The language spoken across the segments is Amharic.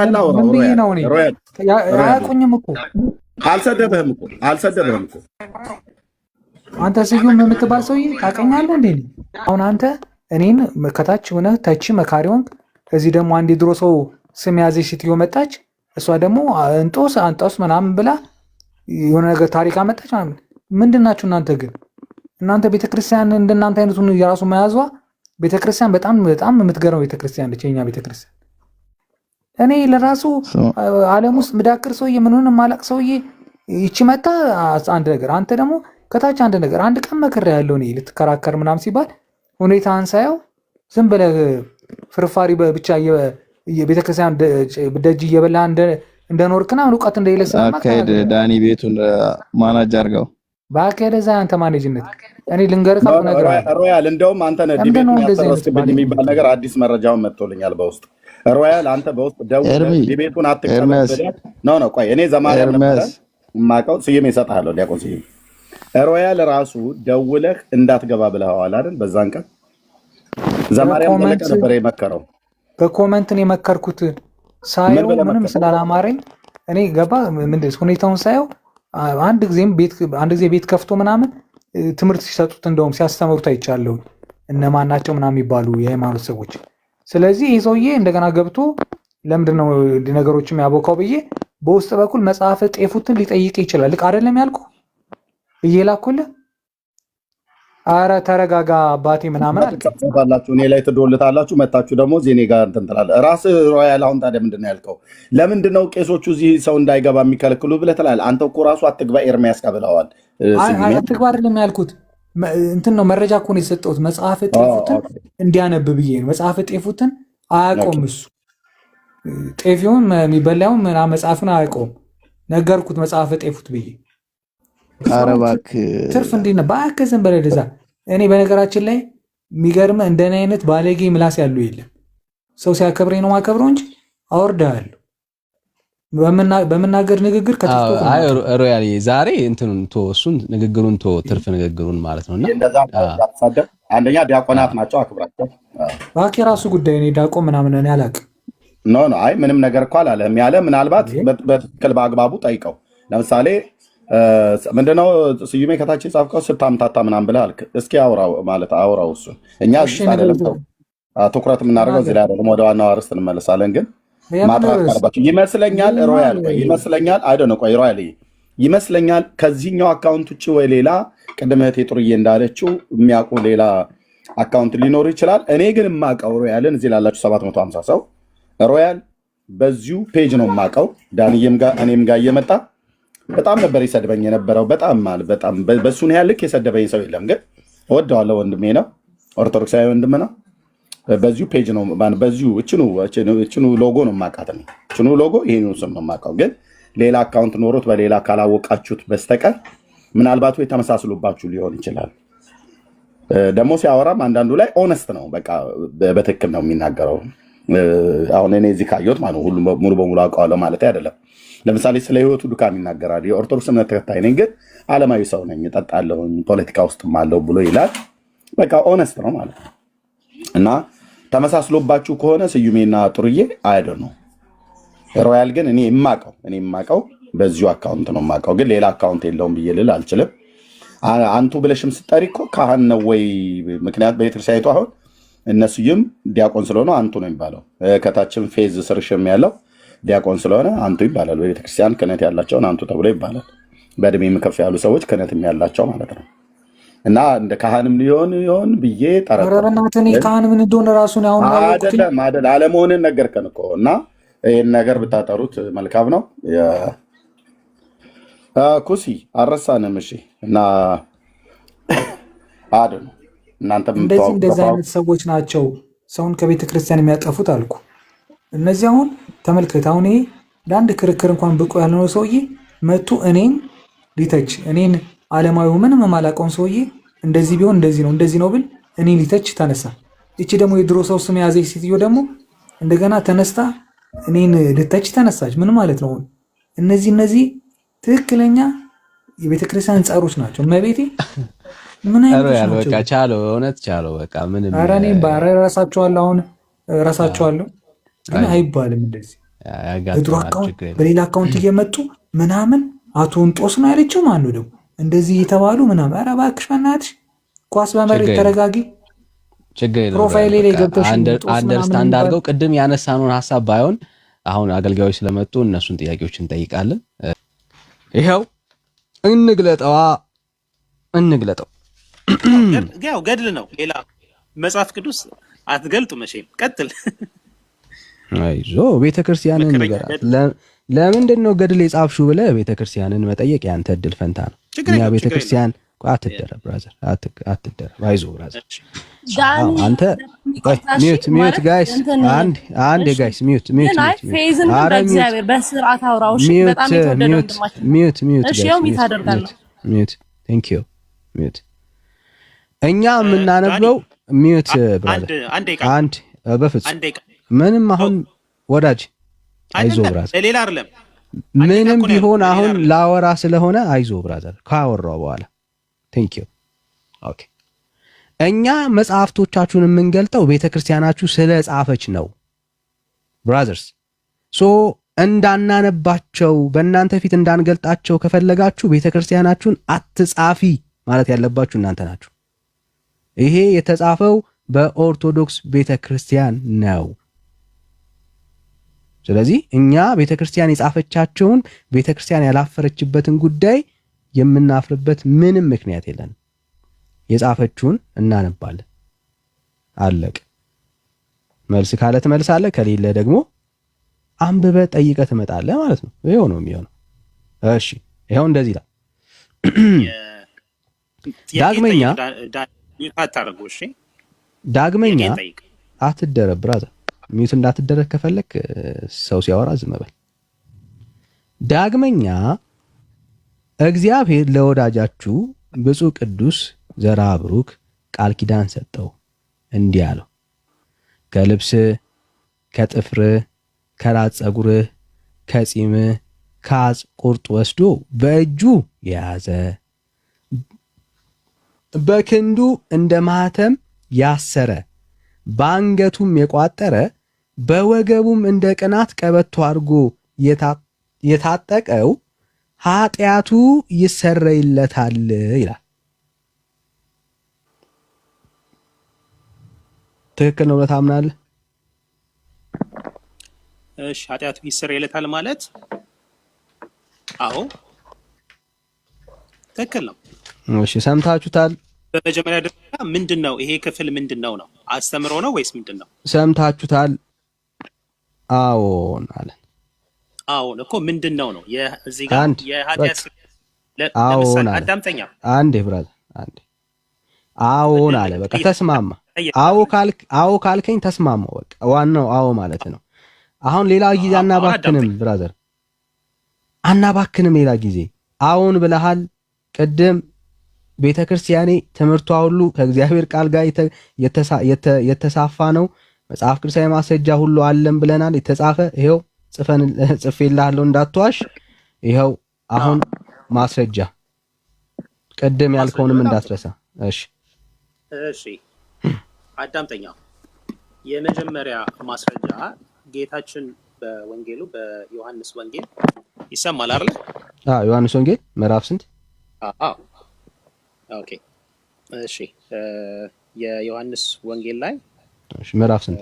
ካለ አውራው ሮያል አያውቁኝም እኮ አልሰደበህም እኮ አንተ ስዩም የምትባል ሰውዬ ታውቀኛለህ እንዴ? አሁን አንተ እኔን ከታች ሆነ ተቺ መካሪውን እዚህ ደግሞ አንድ ድሮ ሰው ስም ያዘች ሴትዮ መጣች። እሷ ደግሞ አንጦስ ምናምን ብላ የሆነ ነገር ታሪክ አመጣች ማለት ምንድናችሁ እናንተ? ግን እናንተ ቤተክርስቲያን እንደናንተ አይነቱን የራሱ መያዟ ቤተክርስቲያን በጣም የምትገርመው ቤተክርስቲያን ነች የኛ ቤተክርስቲያን። እኔ ለራሱ ዓለም ውስጥ ምዳክር ሰውዬ ምንሆነ ማላቅ ሰውዬ ይቺ መጣ አንድ ነገር አንተ ደግሞ ከታች አንድ ነገር አንድ ቀን መከራ ያለው ነው ልትከራከር ምናምን ሲባል ሁኔታን ሳየው ዝም ብለህ ፍርፋሪ ብቻ የቤተክርስቲያን ደጅ እየበላ እንደኖርክና እውቀት እንደሌለህ አካሄድ ዳኒ ቤቱን ማናጅ አድርገው ባከለ ዛ አንተ ማኔጅነት እኔ ልንገርህ ካልኩ ነገር ሮያል እንደውም አንተ ነህ ዲቤት ያስተረስክብኝ የሚባል ነገር አዲስ መረጃውን መጥቶልኛል በውስጥ ሮያል አንተ በውስጥ ደውለህ ዲቤቱን አትቀበል ነው ቆይ እኔ ዘማሪያ ነበር ማቀው ስዩም ይሰጣለሁ ዲያቆን ስዩም ሮያል ራሱ ደውለህ እንዳትገባ ብለዋል አይደል? በዛን ቀን ዘማሪያም ተለቀ ነበር የመከረው። በኮሜንት ነው የመከርኩት። ሳይው ምንም ስላላማረኝ እኔ ገባ ምንድነው ሁኔታውን ሳይው አንድ ጊዜ ቤት ከፍቶ ምናምን ትምህርት ሲሰጡት እንደውም ሲያስተምሩት አይቻለሁ። እነማን ናቸው ምናምን የሚባሉ የሃይማኖት ሰዎች። ስለዚህ ይሄ ሰውዬ እንደገና ገብቶ ለምንድነው ነገሮችም ያቦካው ብዬ በውስጥ በኩል መጽሐፈ ጤፉትን ሊጠይቅ ይችላል። ልክ አይደለም ያልኩ እየላኩልህ አረ ተረጋጋ አባቴ ምናምን አልከፈታላችሁ እኔ ላይ ትዶልታላችሁ መጣችሁ ደግሞ ዜኔ ጋር እንትን ትላለህ ራስ ሮያል አሁን ታዲያ ምንድነው ያልከው ለምንድነው ቄሶቹ እዚህ ሰው እንዳይገባ የሚከለክሉ ብለህ ትላለህ አንተ እኮ ራሱ አትግባ ኤርሚያስ ቀብለዋል አትግባ አይደለም ያልኩት እንትን ነው መረጃ እኮ ነው የሰጠሁት መጽሐፈ ጤፉትን እንዲያነብ ብዬ ነው መጽሐፈ ጤፉትን አያውቀውም እሱ ጤፊውን የሚበላውን መጽሐፉን አያውቀውም ነገርኩት መጽሐፈ ጤፉት ብዬ አረባክ ትርፍ እንዴት ነው ባከዘን በለደዛ እኔ በነገራችን ላይ የሚገርምህ እንደኔ አይነት ባለጌ ምላስ ያለው የለም ሰው ሲያከብረኝ ነው ማከብረው እንጂ አወርዳለሁ በመናገር ንግግር ከትፍቶ አይ ሮያል ዛሬ እንትኑን እሱን ንግግሩን ትርፍ ንግግሩን ማለት ነውና እንደዛ ታሳደብ አንደኛ ዲያቆናት ናቸው አክብራቸው ባኪ ራሱ ጉዳይ እኔ ዲያቆን ምናምን እኔ አላውቅም ኖ አይ ምንም ነገር እኮ አላለህም ያለ ምናልባት በትክክል በአግባቡ ጠይቀው ለምሳሌ ምንድነው ስዩሜ ከታች ጻፍከው ስታምታታ ምናምን ብለህ አልክ እስኪ አውራው ማለት አውራው እሱ እኛ አይደለም ትኩረት የምናደርገው እዚህ ላይ አይደለም ወደ ዋናው አርዕስት እንመለሳለን ግን ማጥራቀርባችሁ ይመስለኛል ሮያል ይመስለኛል አይደለም ቆይ ሮያል ይመስለኛል ከዚህኛው አካውንት ውጪ ወይ ሌላ ቅድመ እህቴ ጥሩዬ እንዳለችው የሚያውቁ ሌላ አካውንት ሊኖር ይችላል እኔ ግን የማውቀው ሮያልን እዚህ ላላችሁ 750 ሰው ሮያል በዚሁ ፔጅ ነው የማውቀው ዳንዬም ጋር እኔም ጋር እየመጣ በጣም ነበር ይሰድበኝ የነበረው በጣም ማለት በጣም በሱን ያልክ የሰደበኝ ሰው የለም ግን ወደዋለው ወንድሜ ነው ኦርቶዶክሳዊ ወንድም ነው በዚሁ ፔጅ ነው ማን በዚሁ እችኑ ሎጎ ነው ማቃተ ነው እችኑ ሎጎ ይሄን ስም ነው ማቃው ግን ሌላ አካውንት ኖሮት በሌላ ካላወቃችሁት በስተቀር ምናልባት ወይ ተመሳስሎባችሁ ሊሆን ይችላል ደግሞ ሲያወራም አንዳንዱ ላይ ኦነስት ነው በቃ በትክክል ነው የሚናገረው አሁን እኔ እዚህ ካየሁት ማለት ሁሉ ሙሉ በሙሉ አውቀዋለሁ ማለት አይደለም ለምሳሌ ስለ ህይወቱ ዱካም ይናገራል የኦርቶዶክስ እምነት ተከታይ ነኝ ግን ዓለማዊ ሰው ነኝ እጠጣለሁ ፖለቲካ ውስጥም አለው ብሎ ይላል በቃ ኦነስት ነው ማለት ነው እና ተመሳስሎባችሁ ከሆነ ስዩሜና ጥሩዬ አይደል ነው ሮያል ግን እኔ የማውቀው በዚሁ አካውንት ነው የማውቀው ግን ሌላ አካውንት የለውም ብዬ ልል አልችልም አንቱ ብለሽም ስጠሪ እኮ ካህን ነው ወይ ምክንያት በቤተክርስቲያኒቱ አሁን እነሱም ዲያቆን ስለሆነ አንቱ ነው የሚባለው ከታችም ፌዝ ስርሽም ያለው ዲያቆን ስለሆነ አንቱ ይባላል በቤተክርስቲያን ክህነት ያላቸውን አንቱ ተብሎ ይባላል በእድሜም ከፍ ያሉ ሰዎች ክህነትም ያላቸው ማለት ነው እና እንደ ካህንም ሊሆን ብዬ ጠረበናተን ካህን ምን እንደሆነ ራሱን አሁን አይደለም አለመሆንን ነገርከን እኮ እና ይሄን ነገር ብታጠሩት መልካም ነው ኩሲ አረሳንም እሺ እና አይደል እናንተም እንደዚህ አይነት ሰዎች ናቸው ሰውን ከቤተክርስቲያን የሚያጠፉት አልኩ እነዚህ አሁን ተመልከት አሁን ይሄ ለአንድ ክርክር እንኳን ብቁ ያልሆነ ሰውዬ መጥቶ እኔን ሊተች እኔን ዓለማዊው ምንም የማላውቀውን ሰውዬ እንደዚህ ቢሆን እንደዚህ ነው ብል እኔን ሊተች ተነሳ እቺ ደግሞ የድሮ ሰው ስም ያዘች ሴትዮ ደግሞ እንደገና ተነስታ እኔን ልተች ተነሳች ምን ማለት ነው እነዚህ ትክክለኛ የቤተክርስቲያን ጻሮች ናቸው መቤቴ ምን አይነት ነው በቃ ቻለው እውነት ቻለው በቃ ምንም ኧረ እኔ ራሳቸዋለሁ አሁን ራሳቸዋለሁ ግን አይባልም እንደዚህ በድሮ አካውንት በሌላ አካውንት እየመጡ ምናምን አቶ እንጦስ ነው ያለችው። ማን ነው ደግሞ እንደዚህ የተባሉ ምናምን? ኧረ እባክሽ በእናትሽ ኳስ በመሬት ተረጋጊ። ፕሮፋይል ላይ ገብተሽ አንደርስታንድ አድርገው ቅድም ያነሳነውን ሀሳብ ባይሆን አሁን አገልጋዮች ስለመጡ እነሱን ጥያቄዎች እንጠይቃለን። ይኸው እንግለጠው። ያው ገድል ነው። ሌላ መጽሐፍ ቅዱስ አትገልጡ መቼም። ቀጥል። አይዞ ቤተክርስቲያንን ንገራት። ለምንድን ነው ገድል የጻፍሽው ብለህ ቤተክርስቲያንን መጠየቅ ያንተ እድል ፈንታ ነው። እኛ ቤተክርስቲያን አትደረብ ብራዘር፣ አትደረብ። አይዞ ብራዘር። አንተ ሚዩት ጋይስ፣ አንድ ጋይስ ሚዩት። ፌዝን በእግዚአብሔር በስርዓት አውራው። እሺ በጣም የተወደደ ወንድማችን ሚዩት። እሺ ያው ሚት አደርጋለሁ። ቴንክ ዩ ሚዩት። እኛ የምናነበው ሚዩት ብራዘር። አንድ በፍጹም ምንም አሁን ወዳጅ አይዞ ብራዘር፣ ሌላ አይደለም ምንም ቢሆን አሁን ላወራ ስለሆነ አይዞ ብራዘር። ካወራው በኋላ ቴንክ ዩ ኦኬ። እኛ መጽሐፍቶቻችሁን የምንገልጠው ቤተክርስቲያናችሁ ስለ ጻፈች ነው ብራዘርስ። ሶ እንዳናነባቸው በእናንተ ፊት እንዳንገልጣቸው ከፈለጋችሁ ቤተክርስቲያናችሁን አትጻፊ ማለት ያለባችሁ እናንተ ናችሁ። ይሄ የተጻፈው በኦርቶዶክስ ቤተክርስቲያን ነው። ስለዚህ እኛ ቤተክርስቲያን የጻፈቻቸውን ቤተክርስቲያን ያላፈረችበትን ጉዳይ የምናፍርበት ምንም ምክንያት የለንም። የጻፈችውን እናነባለን። አለቅ። መልስ ካለ ትመልሳለህ፣ ከሌለ ደግሞ አንብበ ጠይቀ ትመጣለህ ማለት ነው። ይሄው ነው የሚሆነው። እሺ ይሄው እንደዚህ ይላል። ዳግመኛ አትደረብ ብራዘር። ሚዩት እንዳትደረግ ከፈለክ ሰው ሲያወራ ዝም በል። ዳግመኛ እግዚአብሔር ለወዳጃችሁ ብፁዕ ቅዱስ ዘርዓ ብሩክ ቃል ኪዳን ሰጠው፣ እንዲህ አለው፣ ከልብስህ፣ ከጥፍርህ፣ ከራስ ፀጉርህ፣ ከጺምህ፣ ከአጽ ቁርጥ ወስዶ በእጁ የያዘ በክንዱ እንደ ማኅተም ያሰረ በአንገቱም የቋጠረ በወገቡም እንደ ቅናት ቀበቶ አድርጎ የታጠቀው ኃጢአቱ ይሰረይለታል ይላል። ትክክል ነው ብለህ ታምናለህ? እሺ ኃጢአቱ ይሰረይለታል ማለት አዎ ትክክል ነው። እሺ ሰምታችሁታል? በመጀመሪያ ደረጃ ምንድነው ይሄ ክፍል ምንድነው ነው? አስተምሮ ነው ወይስ ምንድነው? ሰምታችሁታል? አዎን አለ። አዎን እኮ ምንድነው ነው? የዚህ ጋር የኃጢአት አዎን አለ። አዳምጠኛ አንዴ ብራዘር አንዴ አዎን አለ። በቃ ተስማማ። አዎ ካልከኝ ተስማማው። በቃ ዋናው አዎ ማለት ነው። አሁን ሌላ ጊዜ አናባክንም ብራዘር፣ አናባክንም። ሌላ ጊዜ አዎን ብለሃል። ቅድም ቤተክርስቲያኔ ትምህርቷ ሁሉ ከእግዚአብሔር ቃል ጋር የተሳፋ ነው። መጽሐፍ ቅዱሳዊ ማስረጃ ሁሉ አለን ብለናል። የተጻፈ ይሄው ጽፌልሃለሁ እንዳትዋሽ። ይሄው አሁን ማስረጃ ቅድም ያልከውንም እንዳትረሳ። እሺ አዳምጠኛ። የመጀመሪያ ማስረጃ ጌታችን በወንጌሉ በዮሐንስ ወንጌል ይሰማል አይደል? ዮሐንስ ወንጌል ምዕራፍ ስንት? ኦኬ እሺ የዮሐንስ ወንጌል ላይ እሺ ምዕራፍ ስንት?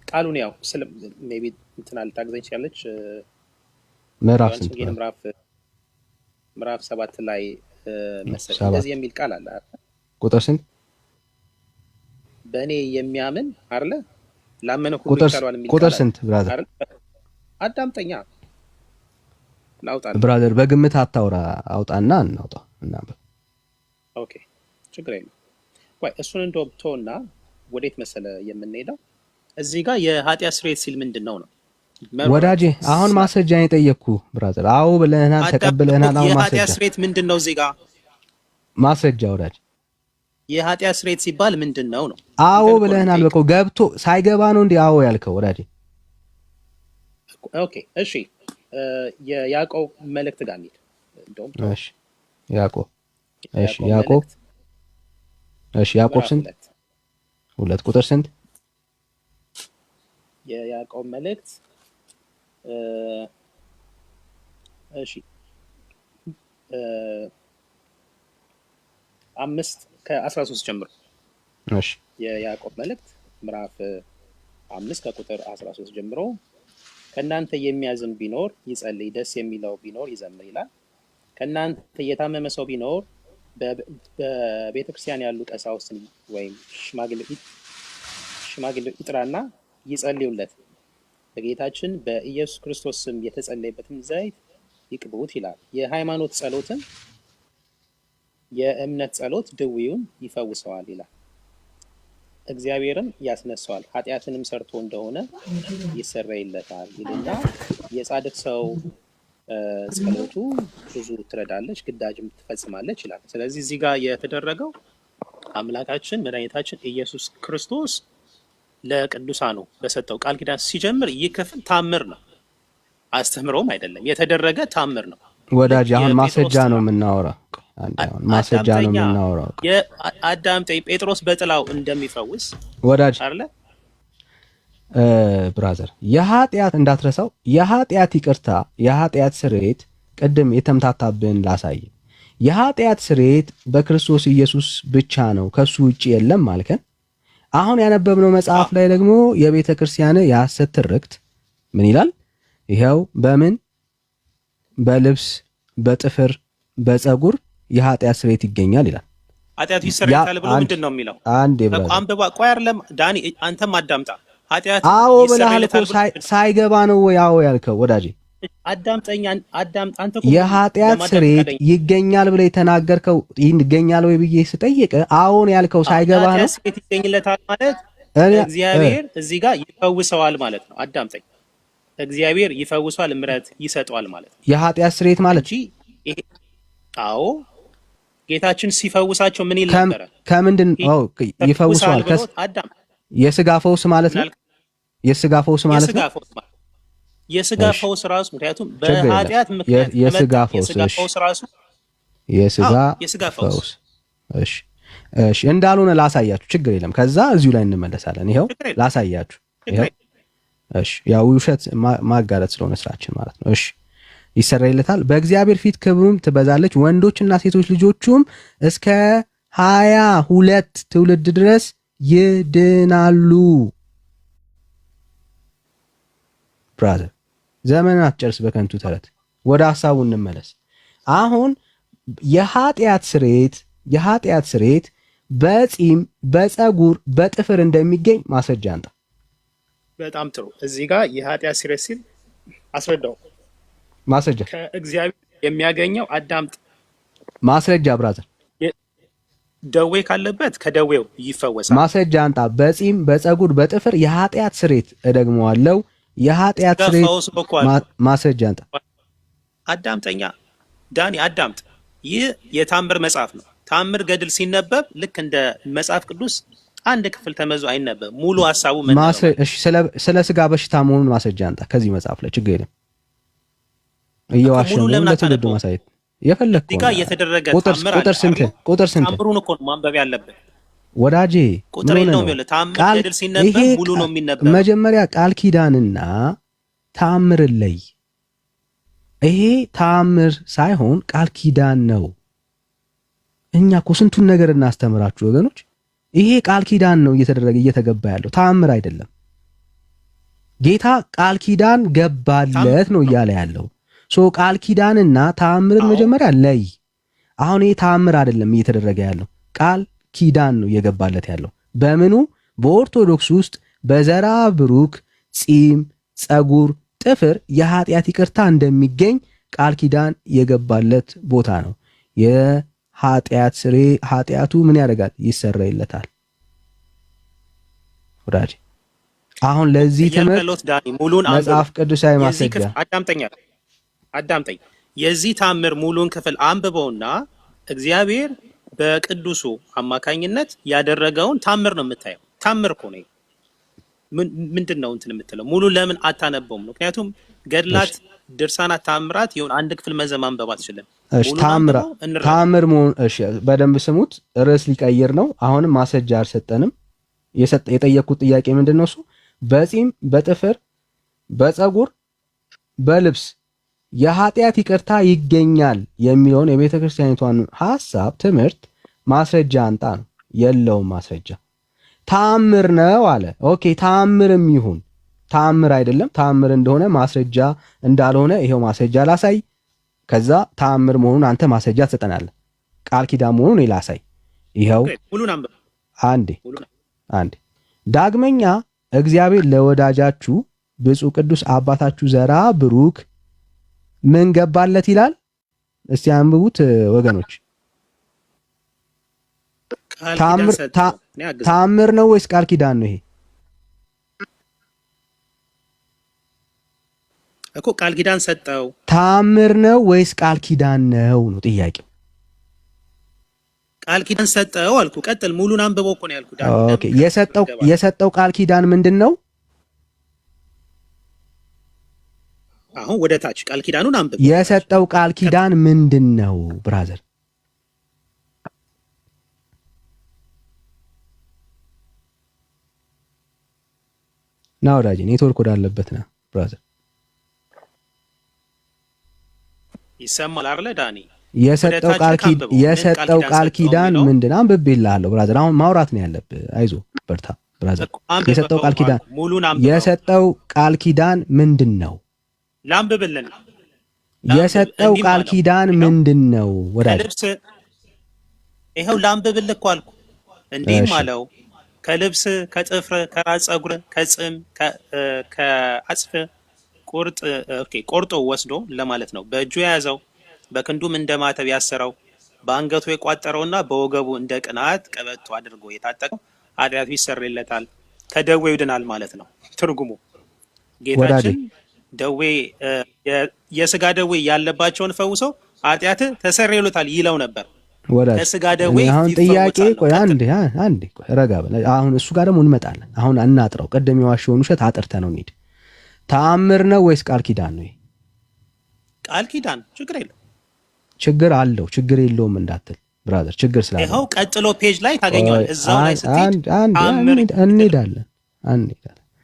ቃሉን ያው ስለ ሜቢ እንትና ልታግዘኝ ትችላለች። ምዕራፍ ስንት? ምዕራፍ 7 ላይ መሰለኝ እንደዚህ የሚል ቃል አለ። ቁጥር ስንት? በእኔ የሚያምን አይደለ ላመነ ሁሉ ይቀርባል የሚል ቁጥር ስንት ብራዘር? አዳምጠኛ ላውጣ ብራዘር፣ በግምት አታውራ። አውጣና እናውጣ እናንበብ። ኦኬ ችግር የለም። ወይ እሱን እንደወብቶና ወዴት መሰለ የምንሄደው? እዚህ ጋር የኃጢአት ስርየት ሲል ምንድነው ነው? ወዳጄ አሁን ማስረጃ የጠየቅኩ ብራዘር። አዎ ብለህናል፣ ተቀብለህናል። አሁን ማስረጃ የኃጢአት ስርየት ምንድነው? እዚህ ጋር ማስረጃ ወዳጄ። የኃጢአት ስርየት ሲባል ምንድነው ነው? አዎ ብለህናል። በቃ ገብቶ ሳይገባ ነው እንዴ አዎ ያልከው ወዳጄ? ኦኬ እሺ የያዕቆብ መልእክት ጋር እንሂድ። እንደውም እሺ ያዕቆብ ያዕቆብ ስንት? 2 ቁጥር ስንት? የያዕቆብ መልእክት እሺ 5:13 ጀምሮ። እሺ የያዕቆብ መልእክት ምዕራፍ 5 ከቁጥር 13 ጀምሮ ከእናንተ የሚያዝን ቢኖር ይጸልይ፣ ደስ የሚለው ቢኖር ይዘምር ይላል። ከእናንተ የታመመ ሰው ቢኖር በቤተ ክርስቲያን ያሉ ቀሳውስትን ወይም ሽማግሌ ይጥራና ይጸልዩለት፣ በጌታችን በኢየሱስ ክርስቶስ ስም የተጸለየበትን ዘይት ይቅቡት ይላል። የሃይማኖት ጸሎትን የእምነት ጸሎት ድውዩን ይፈውሰዋል ይላል። እግዚአብሔርም ያስነሳዋል፣ ኃጢአትንም ሰርቶ እንደሆነ ይሰረይለታል ይልና የጻድቅ ሰው ጸሎቱ ብዙ ትረዳለች፣ ግዳጅም ትፈጽማለች ይላል። ስለዚህ እዚህ ጋር የተደረገው አምላካችን መድኃኒታችን ኢየሱስ ክርስቶስ ለቅዱሳኑ በሰጠው ቃል ኪዳን ሲጀምር ይህ ክፍል ታምር ነው፣ አስተምሮም አይደለም፣ የተደረገ ታምር ነው። ወዳጅ አሁን ማስረጃ ነው የምናወራው። ማስረጃ ነው የምናወራው። አዳምጠኝ። ጴጥሮስ በጥላው እንደሚፈውስ ወዳጅ አይደለ ብራዘር፣ የኃጢአት እንዳትረሳው፣ የኃጢአት ይቅርታ፣ የኃጢአት ስርየት ቅድም የተምታታብን ላሳይ። የኃጢአት ስርየት በክርስቶስ ኢየሱስ ብቻ ነው፣ ከሱ ውጪ የለም ማልከን። አሁን ያነበብነው መጽሐፍ ላይ ደግሞ የቤተ ክርስቲያን የሐሰት ትርክት ምን ይላል? ይሄው በምን በልብስ በጥፍር በፀጉር የኃጢአት ስርየት ይገኛል ይላል። ኃጢአቱ ይሰረያል ብሎ ምንድን ነው የሚለው? አንዴ ብራዘር አንበባ ቆይ አይደለም ዳኒ፣ አንተም አዳምጣ። ኃጢአት አዎ ብለሃል እኮ ሳይገባ ነው ወይ? አዎ ያልከው ወዳጄ አዳምጠኝ። አንተ እኮ የኃጢአት ስርየት ይገኛል ብለህ የተናገርከው ይገኛል ወይ ብዬ ስጠይቅ አዎን ያልከው ሳይገባ ነው። ኃጢአት ስርየት ይገኝለታል ማለት እግዚአብሔር እዚህ ጋር ይፈውሰዋል ማለት ነው። አዳምጠኝ። እግዚአብሔር ይፈውሰዋል፣ ምሕረት ይሰጠዋል ማለት ነው። የኃጢአት ስርየት ማለት ይሄ አዎ ጌታችን ሲፈውሳቸው ምን ይል ነበር? ከምንድን ነው ይፈውሰዋል? አዳም የስጋ ፈውስ ማለት ነው። የስጋ ፈውስ ማለት ነው። የስጋ ፈውስ ራሱ ምክንያቱም በኃጢአት ምክንያት የስጋ ፈውስ ራሱ የስጋ ፈውስ እሺ እንዳልሆነ ላሳያችሁ፣ ችግር የለም። ከዛ እዚሁ ላይ እንመለሳለን። ይሄው ላሳያችሁ። ይሄው እሺ፣ ያው ውሸት ማጋለጥ ስለሆነ ስራችን ማለት ነው። እሺ ይሰረይለታል፣ በእግዚአብሔር ፊት ክብሩም ትበዛለች፣ ወንዶችና ሴቶች ልጆቹም እስከ 22 ትውልድ ድረስ ይድናሉ። ብራዘር ዘመንን አትጨርስ በከንቱ ተረት። ወደ ሐሳቡ እንመለስ። አሁን የኃጢአት ስርየት በጺም በፀጉር በጥፍር እንደሚገኝ ማስረጃ አንጣ። በጣም ጥሩ። እዚህ ጋር የኃጢአት ስርየት ሲል አስረዳው። ማስረጃ ከእግዚአብሔር የሚያገኘው አዳምጥ። ማስረጃ ብራዘር፣ ደዌ ካለበት ከደዌው ይፈወሳል። ማስረጃ አንጣ። በጺም በፀጉር በጥፍር የኃጢአት ስርየት እደግመዋለሁ፣ የኃጢአት ስርየት ማስረጃ አንጣ። አዳምጠኛ ዳኒ አዳምጥ። ይህ የታምር መጽሐፍ ነው። ታምር ገድል ሲነበብ ልክ እንደ መጽሐፍ ቅዱስ አንድ ክፍል ተመዞ አይነበብ። ሙሉ ሐሳቡ ምን ነው? እሺ ስለ ስጋ በሽታ መሆኑን ማስረጃ አንጣ ከዚህ መጽሐፍ ላይ። ችግር የለም። እየዋሸን ነው ለትውልዱ ማሳየት የፈለግከው እዚህ ጋር የተደረገ ታምር ቁጥር ስንት ታምሩን እኮ ማንበብ ያለብህ ወዳጄ። ቁጥር ነው የሚለው ታምር ገድል ሲነበብ ሙሉ ነው የሚነበበው። መጀመሪያ ቃል ኪዳንና ታምር ለይ። ይሄ ታምር ሳይሆን ቃል ኪዳን ነው። እኛ እኮ ስንቱን ነገር እናስተምራችሁ ወገኖች። ይሄ ቃል ኪዳን ነው እየተገባ ያለው ታምር አይደለም። ጌታ ቃል ኪዳን ገባለት ነው እያለ ያለው። ቃል ኪዳንና ታምርን መጀመሪያ ለይ። አሁን ይሄ ታምር አይደለም እየተደረገ ያለው፣ ቃል ኪዳን ነው እየገባለት ያለው። በምኑ? በኦርቶዶክስ ውስጥ በዘራ ብሩክ ጺም፣ ፀጉር፣ ጥፍር የኃጢአት ይቅርታ እንደሚገኝ ቃል ኪዳን የገባለት ቦታ ነው። ኃጢአቱ ምን ያደርጋል? ይሰረይለታል። ወዳጅ አሁን ለዚህ ትምህርት መጽሐፍ ቅዱሳዊ ማስረጃ አዳምጠኝ። የዚህ ታምር ሙሉን ክፍል አንብበውና እግዚአብሔር በቅዱሱ አማካኝነት ያደረገውን ታምር ነው የምታየው። ታምር እኮ ነው። ምንድን ነው እንትን የምትለው? ሙሉ ለምን አታነበውም? ምክንያቱም ገድላት፣ ድርሳናት፣ ታምራት ይሁን አንድ ክፍል ማንበብ አትችልም። እሺ ታምር መሆን እሺ፣ በደንብ ስሙት። ርዕስ ሊቀይር ነው። አሁንም ማስረጃ አልሰጠንም። የጠየቅኩት ጥያቄ ምንድን ነው? እሱ በጺም፣ በጥፍር፣ በፀጉር፣ በልብስ የኃጢአት ይቅርታ ይገኛል የሚለውን የቤተ ክርስቲያኒቷን ሐሳብ ትምህርት ማስረጃ አንጣ ነው። የለውም ማስረጃ። ተአምር ነው አለ። ኦኬ ተአምርም ይሁን ተአምር አይደለም፣ ተአምር እንደሆነ ማስረጃ እንዳልሆነ ይሄው ማስረጃ ላሳይ። ከዛ ተአምር መሆኑን አንተ ማስረጃ ትሰጠናለህ። ቃል ኪዳን መሆኑን ላሳይ። ይሄው አንዴ ዳግመኛ እግዚአብሔር ለወዳጃችሁ ብፁዕ ቅዱስ አባታችሁ ዘራ ብሩክ ምን ገባለት ይላል። እስቲ አንብቡት ወገኖች። ተአምር ነው ወይስ ቃል ኪዳን ነው? ይሄ እኮ ቃል ኪዳን ሰጠው። ተአምር ነው ወይስ ቃል ኪዳን ነው ነው ጥያቄው። ቃል ኪዳን ሰጠው አልኩ። ቀጥል፣ ሙሉን አንብበው እኮ ነው ያልኩት። ኦኬ የሰጠው ቃል ኪዳን ምንድን ነው? አሁን ወደ ታች ቃል ኪዳኑን አንብበው። የሰጠው ቃል ኪዳን ምንድን ነው ብራዘር? ና ወዳጅ ኔትወርክ ወዳለበት ና ብራዘር። ይሰማል አይደል ዳኒ? የሰጠው ቃል ኪዳን ምንድን ነው? አንብቤልሃለሁ ብራዘር። አሁን ማውራት ነው ያለብህ። አይዞህ በርታ ብራዘር። የሰጠው ቃል ኪዳን ምንድን ነው? ላንብብልን። የሰጠው ቃል ኪዳን ምንድን ነው ወዳጅ? ይኸው ላንብብልህ እኮ አልኩ። እንዲህም አለው ከልብስ፣ ከጥፍር፣ ከራስ ፀጉር፣ ከጽም፣ ከአጽፍ ቆርጦ ወስዶ ለማለት ነው። በእጁ የያዘው በክንዱም እንደ ማተብ ያሰረው በአንገቱ የቋጠረውና በወገቡ እንደ ቅንዓት ቀበቶ አድርጎ የታጠቀው ኃጢአቱ ይሰረይለታል፣ ከደዌው ይድናል ማለት ነው። ትርጉሙ ጌታችን ደዌ የስጋ ደዌ ያለባቸውን ፈውሶ ኃጢአት ተሰረይሎታል ይለው ነበር። ከስጋ ደዌ አሁን ጥያቄ ቆይ አንዴ ረጋ በል። አሁን እሱ ጋር ደግሞ እንመጣለን። አሁን እናጥረው። ቀደም የዋሸውን ውሸት አጥርተህ ነው እንሂድ። ተአምር ነው ወይስ ቃል ኪዳን ነው? ቃል ኪዳን ችግር የለው። ችግር አለው ችግር የለውም እንዳትል ብራዘር። ችግር ስላለ ይኸው ቀጥሎ ፔጅ ላይ ታገኘዋለህ። እዛው ላይ ስትሄድ እንሄዳለን።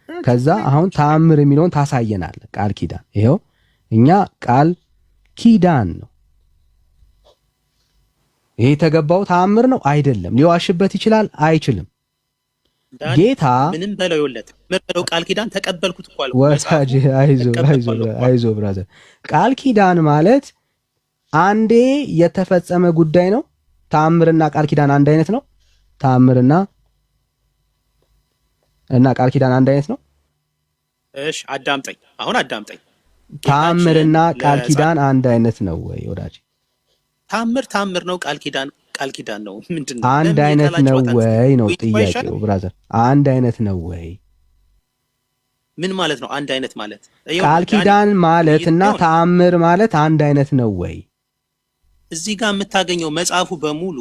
ከዛ አሁን ተአምር የሚለውን ታሳየናለህ። ቃል ኪዳን ይኸው እኛ ቃል ኪዳን ነው ይሄ የተገባው ተአምር ነው አይደለም። ሊዋሽበት ይችላል አይችልም። ጌታ ምንም በለው ይወለት ምርለው ቃል ኪዳን ተቀበልኩት እኮ አልኩ። ወዳጅ አይዞ ብራዘር። ቃል ኪዳን ማለት አንዴ የተፈጸመ ጉዳይ ነው። ተአምርና ቃል ኪዳን አንድ አይነት ነው። ተአምርና ቃል ኪዳን አንድ አይነት ነው። እሺ አዳምጠኝ፣ አሁን አዳምጠኝ። ተአምርና ቃል ኪዳን አንድ አይነት ነው ወይ ወዳጅ? ተአምር ነው፣ ቃል ኪዳን ነው። ምንድነው? አንድ አይነት ነው ወይ ነው ጥያቄው ብራዘር። አንድ አይነት ነው ወይ? ምን ማለት ነው አንድ አይነት ማለት? ቃል ኪዳን ማለትና ተአምር ማለት አንድ አይነት ነው ወይ? እዚህ ጋር የምታገኘው መጽሐፉ በሙሉ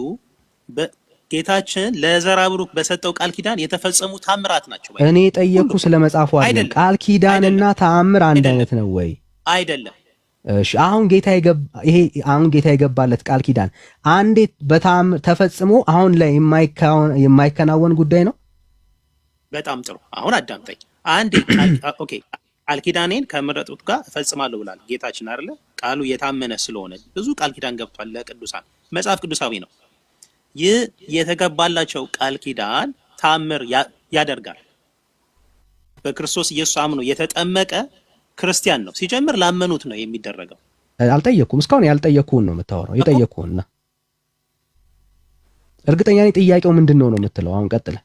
ጌታችን ለዘራ ብሩክ በሰጠው ቃል ኪዳን የተፈጸሙ ታምራት ናቸው። እኔ ጠየቅኩ ስለ መጽሐፉ አይደለም። ቃል ኪዳንና ተአምር አንድ አይነት ነው ወይ? አይደለም። እሺ አሁን ጌታ የገባለት ቃል ኪዳን አንዴ በተአምር ተፈጽሞ አሁን ላይ የማይከናወን ጉዳይ ነው። በጣም ጥሩ። አሁን አዳምጠኝ አንዴ። ኦኬ ቃል ኪዳኔን ከመረጡት ጋር እፈጽማለሁ ብሏል ጌታችን አይደለ? ቃሉ የታመነ ስለሆነ ብዙ ቃል ኪዳን ገብቷል ለቅዱሳን። መጽሐፍ ቅዱሳዊ ነው። ይህ የተገባላቸው ቃል ኪዳን ታምር ያደርጋል። በክርስቶስ ኢየሱስ አምኖ የተጠመቀ ክርስቲያን ነው። ሲጀምር ላመኑት ነው የሚደረገው። አልጠየኩም። እስካሁን ያልጠየኩህን ነው የምታወራው። የጠየኩህና እርግጠኛ ነኝ ጥያቄው ምንድነው ነው የምትለው። አሁን ቀጥለ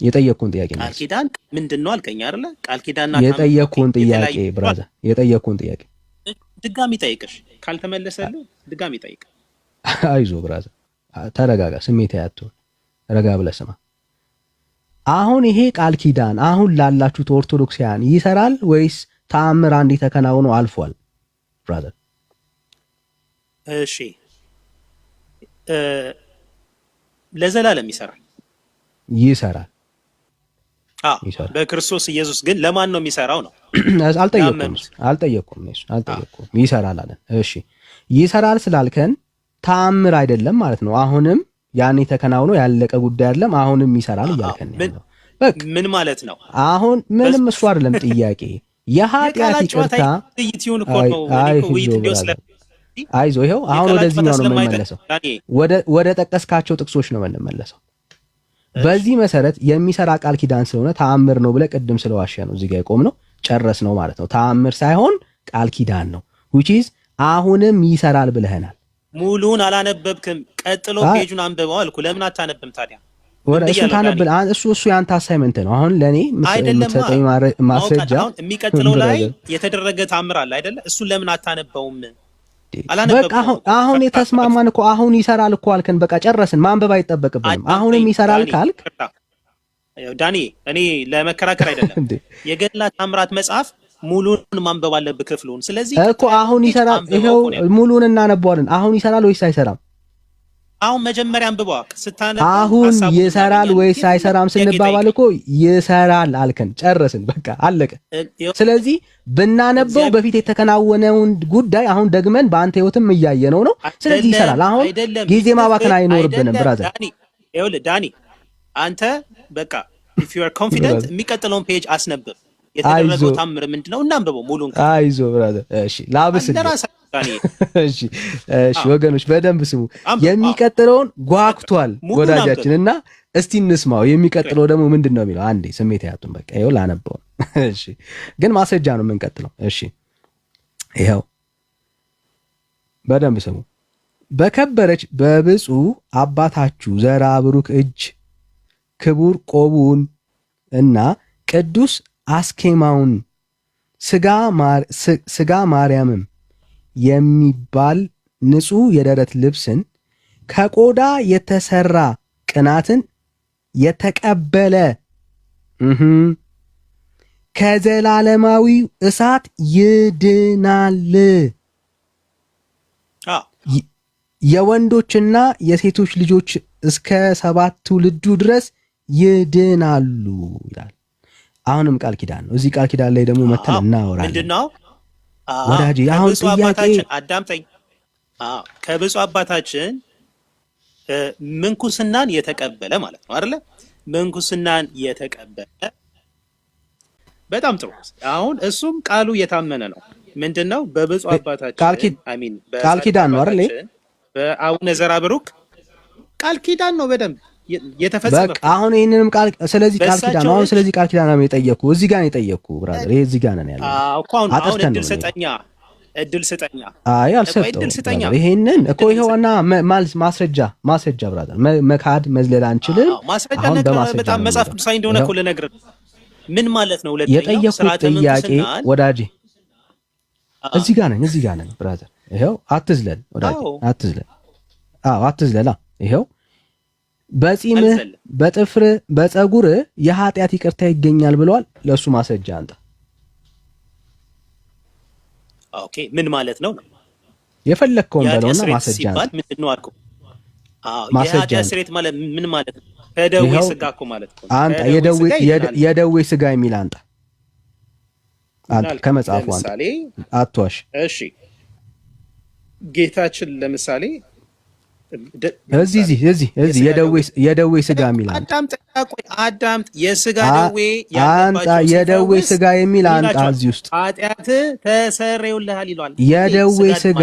የጠየኩህን ጥያቄ ነው። ቃል ኪዳን ምንድነው አልከኝ አይደለ? ቃል ኪዳንና የጠየኩህን ጥያቄ ብራዘር፣ የጠየኩህን ጥያቄ ድጋሚ ጠይቅሽ። ካልተመለሰልህ ድጋሚ ጠይቅ። አይዞ ብራዘር ተረጋጋ። ስሜት ያትሁን ረጋ ብለህ ስማ። አሁን ይሄ ቃል ኪዳን አሁን ላላችሁት ኦርቶዶክሳውያን ይሰራል ወይስ ተአምር አንዴ ተከናውኖ አልፏል ብራዘር? እሺ ለዘላለም ይሰራል። በክርስቶስ ኢየሱስ ግን ለማን ነው የሚሰራው ነው? አልጠየቅኩም። ይሰራል አለን። እሺ ይሰራል ስላልከን ተአምር አይደለም ማለት ነው። አሁንም ያኔ ተከናውኖ ያለቀ ጉዳይ አይደለም። አሁንም ይሰራል እያልከን ነው። በቃ ምን ማለት ነው? አሁን ምንም እሱ አይደለም ጥያቄ። የኃጢአት ይቅርታ አይዞ ይኸው አሁን ወደዚህኛው ነው የምንመለሰው። ወደ ጠቀስካቸው ጥቅሶች ነው የምንመለሰው። በዚህ መሰረት የሚሰራ ቃል ኪዳን ስለሆነ ተአምር ነው ብለህ ቅድም ስለዋሸ ነው እዚህ ጋር የቆምነው። ጨረስ ነው ማለት ነው። ተአምር ሳይሆን ቃል ኪዳን ነው። which is አሁንም ይሰራል ብለህናል። ሙሉን አላነበብክም። ቀጥሎ ፔጁን አንብበው አልኩ። ለምን አታነብም ታዲያ? ወደ እሱ ታነብል። እሱ ያንተ አሳይመንት ነው። አሁን ለኔ የምትሰጠኝ ማስረጃ የሚቀጥለው ላይ የተደረገ ተአምር አለ አይደለ? እሱን ለምን አታነበውም? በቃ አሁን የተስማማን እኮ አሁን ይሰራል እኮ አልከን። በቃ ጨረስን። ማንበብ አይጠበቅብንም። አሁንም ይሰራል ካልክ ዳኒ፣ እኔ ለመከራከር አይደለም። የገድላት ተአምራት መጽሐፍ ሙሉን ማንበብ አለብህ ክፍሉን። ስለዚህ እኮ አሁን ይሰራል። ይሄው ሙሉን እናነበዋለን። አሁን ይሰራል ወይስ አይሰራም? አሁን መጀመሪያ አንብበዋ ስታነብ አሁን ይሰራል ወይስ አይሰራም ስንባባል እኮ ይሰራል አልከን። ጨረስን። በቃ አለቀ። ስለዚህ ብናነበው በፊት የተከናወነውን ጉዳይ አሁን ደግመን በአንተ ህይወትም እያየነው ነው። ስለዚህ ይሰራል። አሁን ጊዜ ማባከን አይኖርብንም ብራዘር። ይኸውልህ ዳኒ፣ አንተ በቃ if you are confident የሚቀጥለውን ፔጅ አስነብብ። የተደረገው ታምር ምንድነው? እናንብበው ሙሉን። አይዞ ብራዘር። እሺ ላብስልህ። እሺ ወገኖች በደንብ ስሙ። የሚቀጥለውን ጓግቷል ወዳጃችን እና እስቲ እንስማው። የሚቀጥለው ደግሞ ምንድነው የሚለው? አንዴ ስሜት ያቱን በቃ ይኸው ላነበው። እሺ ግን ማስረጃ ነው የምንቀጥለው። እሺ ይኸው በደንብ ስሙ። በከበረች በብፁዕ አባታችሁ ዘርአ ብሩክ እጅ ክቡር ቆቡን እና ቅዱስ አስኬማውን ስጋ ማርያምም የሚባል ንጹሕ የደረት ልብስን ከቆዳ የተሰራ ቅናትን የተቀበለ ከዘላለማዊ እሳት ይድናል። የወንዶችና የሴቶች ልጆች እስከ 7 ትውልዱ ድረስ ይድናሉ ይላል። አሁንም ቃል ኪዳን ነው። እዚህ ቃል ኪዳን ላይ ደግሞ መተን እናወራለን። ምንድነው ወዳጅ? አሁን ጥያቄ አዳምጠኝ። ከብፁዕ አባታችን ምንኩስናን የተቀበለ ማለት ነው አይደለ? ምንኩስናን የተቀበለ በጣም ጥሩ። አሁን እሱም ቃሉ የታመነ ነው። ምንድነው? በብፁዕ አባታችን ቃል ኪዳን ነው አይደል? በአቡነ ዘርአ ብሩክ ቃል ኪዳን ነው በደንብ የተፈጸመ። በቃ አሁን ይሄንንም ቃል ስለዚህ ቃል ኪዳን ነው። አሁን ስለዚህ ቃል ኪዳን ነው የጠየቅኩ። እዚህ ጋር ነው የጠየቅኩ ብራዘር። ይሄ እዚህ ጋር ነው ያለው። አሁን እድል ስጠኛ። አይ አልሰጠውም። ይሄንን እኮ ይሄውና ማስረጃ ብራዘር። መካድ መዝለል አንችልም። አሁን በማስረጃ በጣም መጽሐፍ ቅዱሳዊ እንደሆነ እኮ ልነግርህ። ምን ማለት ነው? የጠየቅኩት ጥያቄ ወዳጄ እዚህ ጋር ነኝ ብራዘር። ይሄው አትዝለል ወዳጄ፣ አትዝለል። አትዝለላ። ይሄው በጺምህ በጥፍርህ በፀጉርህ የኃጢአት ይቅርታ ይገኛል ብለዋል። ለሱ ማስረጃ አንተ። ኦኬ ምን ማለት ነው? የፈለግከውን በለውና ማስረጃ አንተ። ምንድነው አልኩ? የኃጢአት ስርየት ማለት ምን ማለት ነው? ከደዌ ስጋ እኮ ማለት ነው። አንተ የደዌ ስጋ የሚል አንተ ከመጽሐፉ አንተ አትዋሽ። እሺ ጌታችን ለምሳሌ እዚህ የደዌ ስጋ የሚል አዳምጥ። የስጋ ደዌ አንጣ የደዌ ስጋ የሚል አንጣ። እዚህ ውስጥ ኃጢአት ተሰረዩልሃል ይሏል። የደዌ ስጋ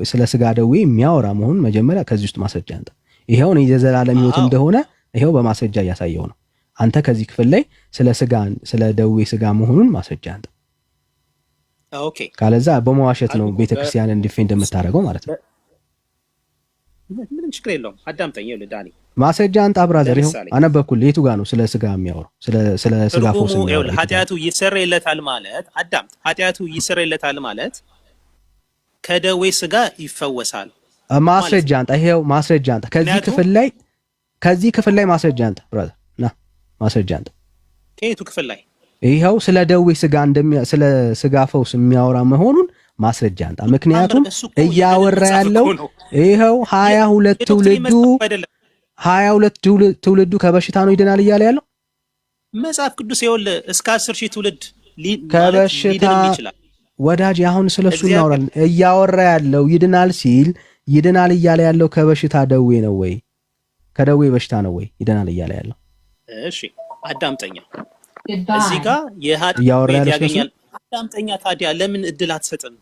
ስለ ስጋ ደዌ የሚያወራ መሆኑን መጀመሪያ ከዚህ ውስጥ ማስረጃ አንጣ። ይሄው ነው የዘላለም ሕይወት እንደሆነ ይሄው በማስረጃ እያሳየው ነው። አንተ ከዚህ ክፍል ላይ ስለ ደዌ ስጋ መሆኑን ማስረጃ አንጣ። ኦኬ ካለዛ በመዋሸት ነው ቤተክርስቲያንን ዲፌንድ የምታደርገው ማለት ነው። ምንም ችግር የለውም። አዳምጠኝ። ይኸውልህ ዳኒ ማስረጃ አንጣ ብራዘር። ይኸው አነበብኩልህ። የቱ ጋር ነው ስለ ስጋ የሚያወራው? ስለ ስጋ ፎስ ነው። ይኸውልህ ኃጢአቱ ይሰረይለታል ማለት ኃጢአቱ ይሰረይለታል ማለት ከደዌ ስጋ ይፈወሳል። ማስረጃ አንጣ። ይኸው ማስረጃ አንጣ። ከዚህ ክፍል ላይ ማስረጃ አንጣ ብራዘር። ና ማስረጃ አንጣ። ከየቱ ክፍል ላይ? ይኸው ስለ ደዌ ስጋ ስለ ስጋ ፈውስ የሚያወራ መሆኑን ማስረጃ አንጣ። ምክንያቱም እያወራ ያለው ይኸው 22 ትውልዱ ከበሽታ ነው ይድናል እያለ ያለው መጽሐፍ ቅዱስ። ይኸውልህ እስከ 10,000 ትውልድ ከበሽታ ሊድን ይችላል። ወዳጅ አሁን ስለሱ እናወራለን። እያወራ ያለው ይድናል ሲል ይድናል እያለ ያለው ከበሽታ ደዌ ነው ወይ? ከደዌ በሽታ ነው ወይ ይድናል እያለ ያለው? እሺ አዳምጠኛ። እዚህ ጋር የኃጢአት ቤት ያገኛል። አዳምጠኛ። ታዲያ ለምን እድል አትሰጥም?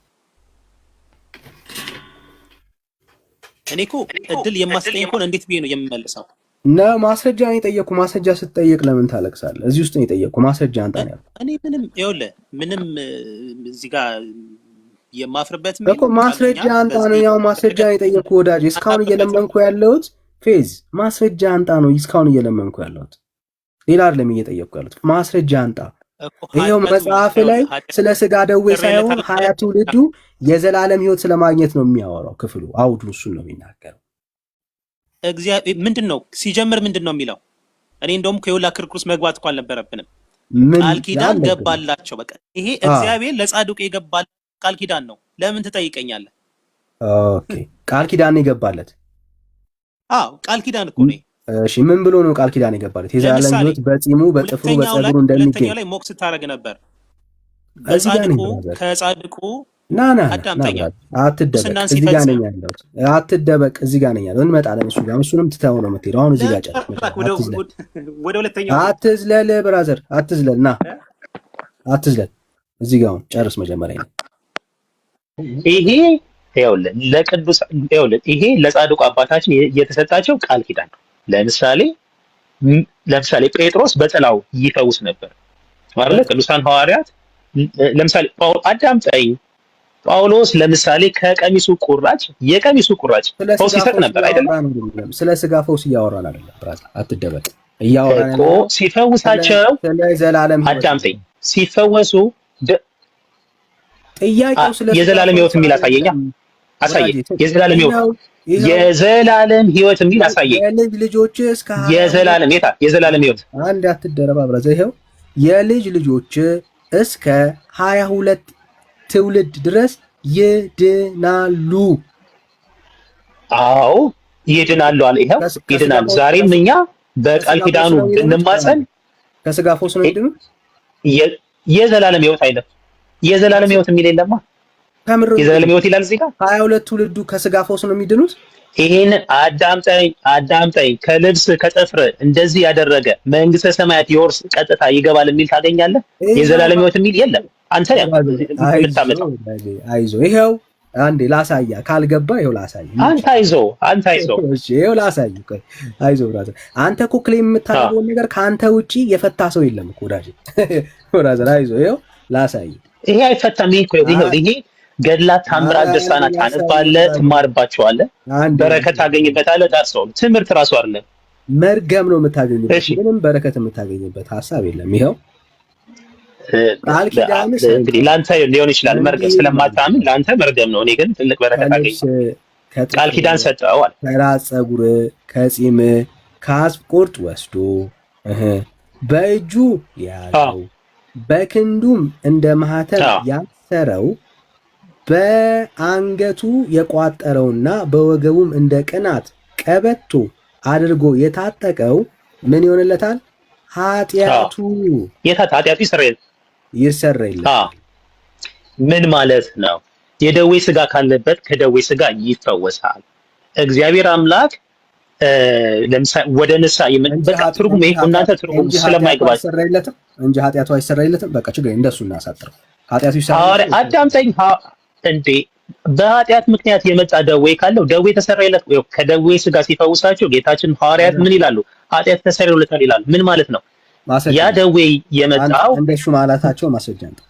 እኔ እኮ እድል የማስጠኝ ከሆነ እንዴት ብዬ ነው የምመልሰው? ማስረጃ ነው የጠየኩ። ማስረጃ ስትጠየቅ ለምን ታለቅሳለህ? እዚህ ውስጥ ነው የጠየኩ። ማስረጃ አንተ ነው ያልኩት። እኔ ምንም እዚህ ጋር የማፍርበት እኮ ማስረጃ አንጣ ነው። ያው ማስረጃ ነው የጠየኩ ወዳጅ። እስካሁን እየለመንኩ ያለሁት ፌዝ ማስረጃ አንጣ ነው። እስካሁን እየለመንኩ ያለሁት ሌላ አይደለም እየጠየኩ ያለሁት። ማስረጃ አንጣ። ይሄው መጽሐፍ ላይ ስለ ስጋ ደዌ ሳይሆን 20 ትውልዱ የዘላለም ሕይወት ስለማግኘት ነው የሚያወራው ክፍሉ። አውዱ እሱን ነው የሚናገረው። እግዚአብሔር ምንድነው ሲጀምር ምንድነው የሚለው? እኔ እንደውም ከዮላ ክርክር ውስጥ መግባት እንኳን አልነበረብንም። ቃል ኪዳን ገባላቸው። በቃ ይሄ እግዚአብሔር ለጻድቁ የገባል ቃል ኪዳን ነው። ለምን ትጠይቀኛለህ? ኦኬ ቃል ኪዳን የገባለት አዎ ቃል ኪዳን እኮ ነው። እሺ ምን ብሎ ነው ቃል ኪዳን የገባለት? የዘላለም ሕይወት በጺሙ በጥፍሩ በጸጉሩ እንደሚገኝ ሁለተኛው ላይ ሞክ ስታረግ ነበር። በጻድቁ ከጻድቁ ናና አዳምጠኛ አትደበቅ። እዚህ ጋር ነኝ ያለሁት። አትደበቅ። እዚህ ጋር ነኝ ያለሁት። እንመጣለን። እሱ ጋር እሱንም ትተው ነው የምትሄደው። አሁን እዚህ ጋር ጨርስ። ወደ ሁለተኛው አትዝለል ብራዘር፣ አትዝለል። ና አትዝለል። እዚህ ጋር አሁን ጨርስ መጀመሪያ ነው። ይሄ ይሄ ለጻድቁ አባታችን የተሰጣቸው ቃል ኪዳን ነው። ለምሳሌ ጴጥሮስ በጥላው ይፈውስ ነበር ማለት ቅዱሳን ሐዋርያት። ለምሳሌ አዳምጠኝ። ጳውሎስ ለምሳሌ የቀሚሱ ቁራጭ ፈውስ ይሰጥ ነበር አይደለም? ስለ ስጋ ፈውስ እያወራን አይደለም ብራዘር፣ አትደበቅ። እያወራን እኮ ሲፈውሳቸው አዳምጠኝ። ሲፈወሱ ጥያቄው ስለ የዘላለም ሕይወት የሚል አሳየኝ። የዘላለም ሕይወት የሚል አሳየኝ። የልጅ ልጆች እስከ የዘላለም ሕይወት አንድ አትደረባ ብራዘር። ይሄው የልጅ ልጆች እስከ 22 ትውልድ ድረስ ይድናሉ። አዎ ይድናሉ አለ። ይሄው ይድናሉ። ዛሬም እኛ በቃል ኪዳኑ እንማጸን ከስጋ ፈውስ ነው ይድኑት። የዘላለም ሕይወት አይደለም። የዘላለም ሕይወት የሚል የለማ። የዘላለም ሕይወት ይላል እዚህ ጋር 22 ትውልዱ ከስጋ ፈውስ ነው የሚድኑት። ይሄን አዳምጠኝ። ከልብስ ከጥፍር እንደዚህ ያደረገ መንግስተ ሰማያት ይወርስ ቀጥታ ይገባል የሚል ታገኛለህ። የዘላለም ሕይወት የሚል የለም። አንተ የምታመጣው አይዞህ። ይሄው አንዴ ላሳያ። ካልገባ ይሄው ላሳያ። አንተ አይዞህ። እሺ ይሄው ላሳያ። ቆይ አይዞህ ብራዘር። አንተ እኮ ክሌም የምታደርገው ነገር ከአንተ ውጪ የፈታ ሰው የለም እኮ ወዳጅ። ብራዘር አይዞህ። ይሄው ላሳያ። ይሄ አይፈታም። ይሄ ገድላት ታምራት ደስታና ታነባለህ፣ ትማርባቸዋለህ፣ በረከት ታገኝበታለህ። ዳሰው ትምህርት ራሱ አይደለም መርገም ነው የምታገኝበት። ምንም በረከት የምታገኝበት ሐሳብ የለም። ይሄው ቃል ኪዳን እንግዲህ ላንተ ሊሆን ይችላል መርገም ስለማታምን ላንተ መርገም ነው። እኔ ግን ትልቅ በረከት አገኝ። ቃል ኪዳን ሰጠው አለ። ከራስ ፀጉር ከጺም ከአጽፍ ቁርጥ ወስዶ በእጁ ያዘው በክንዱም እንደ ማህተም ያሰረው በአንገቱ የቋጠረውና በወገቡም እንደ ቅናት ቀበቶ አድርጎ የታጠቀው ምን ይሆንለታል? ኃጢአቱ ይሰረይለታል። ምን ማለት ነው? የደዌ ስጋ ካለበት ከደዌ ስጋ ይፈወሳል። እግዚአብሔር አምላክ ለምሳሌ ወደ ንስሐ በቃ ትርጉም ይሄ እናንተ ትርጉም ስለማይገባችሁ እንጂ ኃጢአቱ አይሰረይለትም። በቃ ችግር እንደሱ እናሳጥረው። ኃጢአቱ ይሰረይለታል። አዳምጠኝ እንዴ በኃጢአት ምክንያት የመጣ ደዌ ካለው ደዌ ተሰረየለት። ከደዌ ስጋ ሲፈውሳቸው ጌታችን ሐዋርያት ምን ይላሉ? ኃጢአት ተሰረየለታል ይላሉ። ምን ማለት ነው? ያ ደዌ የመጣው እንደሱ ማለታቸው ማስረጃ ነው።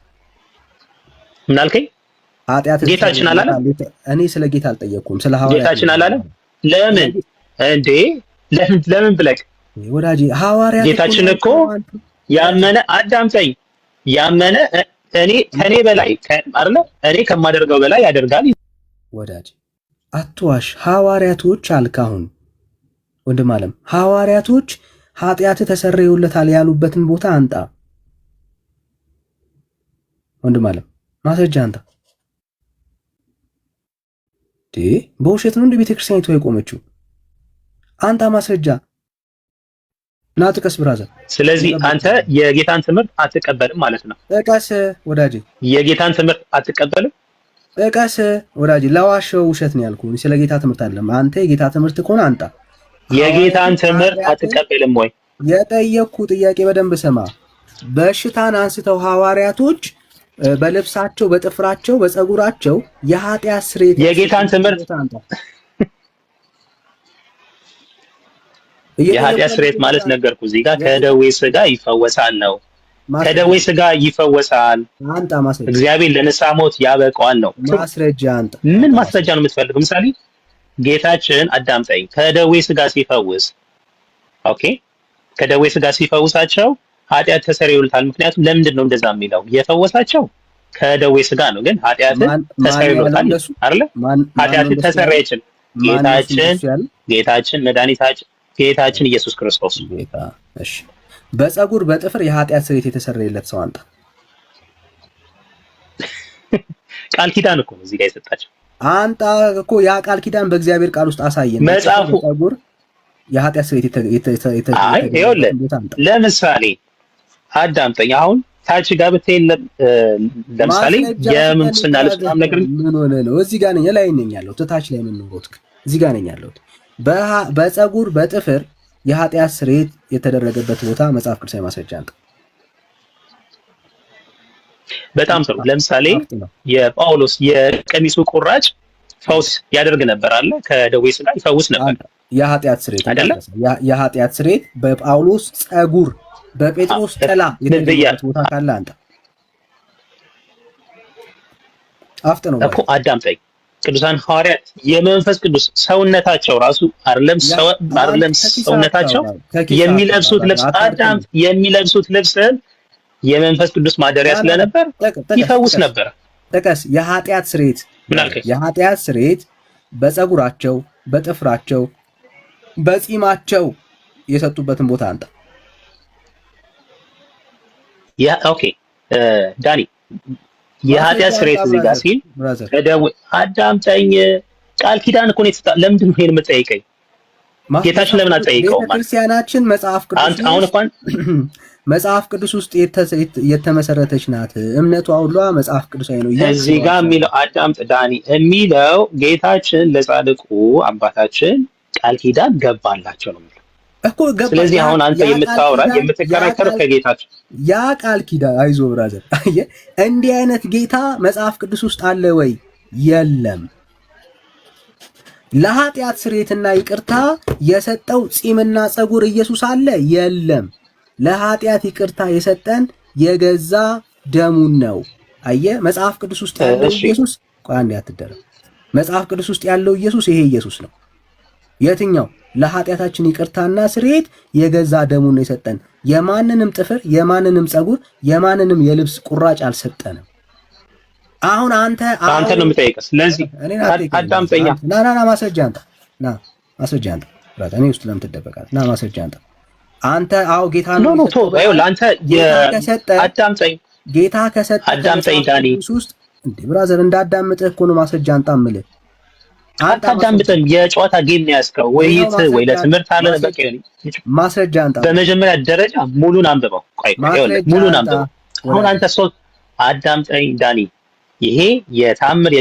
ምን አልከኝ? ኃጢአት ጌታችን አላለም። እኔ ስለ ጌታ አልጠየቅኩም፣ ስለ ሐዋርያት ጌታችን አላለም። ለምን እንዴ ለምን ብለህ ወዳጄ? ሐዋርያት ጌታችን እኮ ያመነ አዳምጠኝ፣ ያመነ ከኔ በላይ አይደለ እኔ ከማደርገው በላይ ያደርጋል። ወዳጅ አትዋሽ። ሐዋርያቶች አልክ። አሁን ወንድም አለም ሐዋርያቶች ኃጢአት ተሰረዩለታል ያሉበትን ቦታ አንጣ። ወንድም አለም ማስረጃ አንጣ። በውሸት ነው እንደ ቤተክርስቲያኒቱ የቆመችው? አንጣ ማስረጃ ና ጥቀስ ብራዘር። ስለዚህ አንተ የጌታን ትምህርት አትቀበልም ማለት ነው። ጥቀስ ወዳጄ። የጌታን ትምህርት አትቀበልም። ጥቀስ ወዳጅ። ለዋሸው ውሸት ነው ያልኩህ። ስለ ጌታ ትምህርት አይደለም። አንተ የጌታ ትምህርት ከሆነ አንጣ። የጌታን ትምህርት አትቀበልም ወይ? የጠየቅኩ ጥያቄ በደንብ ስማ። በሽታን አንስተው ሐዋርያቶች በልብሳቸው፣ በጥፍራቸው፣ በፀጉራቸው የኃጢአት ስርየት የጌታን ትምህርት የኃጢአት ስርየት ማለት ነገርኩ። እዚህ ጋር ከደዌ ሥጋ ይፈወሳል ነው። ከደዌ ሥጋ ይፈወሳል። አንጣ ማስረጃ። እግዚአብሔር ለንስሐ ሞት ያበቃዋል ነው። ማስረጃ አንጣ። ምን ማስረጃ ነው የምትፈልገው? ምሳሌ ጌታችን አዳምጠኝ፣ ከደዌ ሥጋ ሲፈውስ፣ ኦኬ፣ ከደዌ ሥጋ ሲፈውሳቸው ኃጢአት ተሰርዮልታል። ምክንያቱም ለምንድን ነው እንደዛ የሚለው? የፈወሳቸው ከደዌ ሥጋ ነው፣ ግን ኃጢአትን ተሰርዮልታል አይደል? ኃጢአትን ተሰረየችን ጌታችን መድኃኒታችን ጌታችን ኢየሱስ ክርስቶስ። እሺ፣ በፀጉር በጥፍር የኃጢአት ስርየት የተሰረየለት ሰው አንጣ። ቃል ኪዳን እኮ ነው እዚህ ጋር የሰጣቸው። አንጣ እኮ ያ ቃል ኪዳን በእግዚአብሔር ቃል ውስጥ አሳየን። መጽሐፉ ፀጉር የኃጢአት ስርየት ለምሳሌ አዳምጠኝ። አሁን ታች ጋር ብትሄድ ለምሳሌ የምንኩስና ልብስ ምናምን ነገር ምን ሆነ ነው? እዚህ ጋር ነኝ፣ ላይ ነኝ ያለሁት። ታች ላይ ምን ኖሮት? እዚህ ጋር ነኝ ያለሁት። በፀጉር በጥፍር የኃጢአት ስርየት የተደረገበት ቦታ መጽሐፍ ቅዱሳዊ ማስረጃ አንጣ። በጣም ጥሩ። ለምሳሌ የጳውሎስ የቀሚሱ ቁራጭ ፈውስ ያደርግ ነበር አለ። ከደዌ ሥጋ ይፈውስ ነበር። የኃጢአት ስርየት አይደለም። የኃጢአት ስርየት በጳውሎስ ፀጉር በጴጥሮስ ጥላ የተደረገበት ቦታ ካለ አንተ አፍጥ ነው እኮ አዳምጠኝ። ቅዱሳን ሐዋርያት የመንፈስ ቅዱስ ሰውነታቸው ራሱ አይደለም ሰውነታቸው የሚለብሱት ልብስ የሚለብሱት ልብስ የመንፈስ ቅዱስ ማደሪያ ስለነበር ይፈውስ ነበር። ጥቀስ። የኃጢአት ስርየት የኃጢአት ስርየት በፀጉራቸው፣ በጥፍራቸው፣ በጺማቸው የሰጡበትን ቦታ አንተ ኦኬ ዳኒ የኃጢአት ስርየት እዚህ ጋር ሲል አዳምጠኝ። ቃል ኪዳን እኮ ነው የተሰጠው። ለምንድን ነው ይሄን የምትጠይቀኝ? ጌታችን ለምን አትጠይቀውም? ቤተክርስቲያናችን መጽሐፍ ቅዱስ ውስጥ የተመሰረተች ናት። እምነቷ ሁሉ መጽሐፍ ቅዱሳዊ ነው። እዚህ ጋር የሚለው አዳምጥ ዳኒ የሚለው ጌታችን ለጻድቁ አባታችን ቃል ኪዳን ገባላቸው ነው የሚለው እኮ። ስለዚህ አሁን አንተ የምትከራከረው ከጌታችን ያ ቃል ኪዳን አይዞ ብራዘር፣ አየህ እንዲህ አይነት ጌታ መጽሐፍ ቅዱስ ውስጥ አለ ወይ? የለም። ለኃጢአት ስርየትና ይቅርታ የሰጠው ጺምና ፀጉር ኢየሱስ አለ? የለም። ለኃጢአት ይቅርታ የሰጠን የገዛ ደሙን ነው። አየህ መጽሐፍ ቅዱስ ውስጥ ያለው ኢየሱስ ቆይ አንዴ አትደረም። መጽሐፍ ቅዱስ ውስጥ ያለው ኢየሱስ ይሄ ኢየሱስ ነው። የትኛው? ለኃጢአታችን ይቅርታና ስርየት የገዛ ደሙን ነው የሰጠን። የማንንም ጥፍር፣ የማንንም ፀጉር፣ የማንንም የልብስ ቁራጭ አልሰጠንም። አሁን አንተ ነው የምጠይቀው። ስለዚህ አዳምጠኛ። ና ማስረጃ አንተ ማስረጃ አንተ እኔ ውስጥ ለምን ትደበቃለህ? ና ማስረጃ አንተ አንተ ጌታ ነው ለአንተ አዳምጠኝ። ጌታ ከሰጠ አዳምጠኝ ዳኒ ውስጥ እንዴ ብራዘር እንዳዳምጥህ እኮ ነው ማስረጃ አንተ አምልህ። አታዳምጥም። የጨዋታ ጌም ነው ያዝከው። ወይ ለትምህርት አለ በቃ ማስረጃ አንተ በመጀመሪያ ደረጃ ሙሉን አንብበው። ሙሉን አንብበው። አሁን አንተ አዳምጠኝ ዳኒ። ይሄ የታምር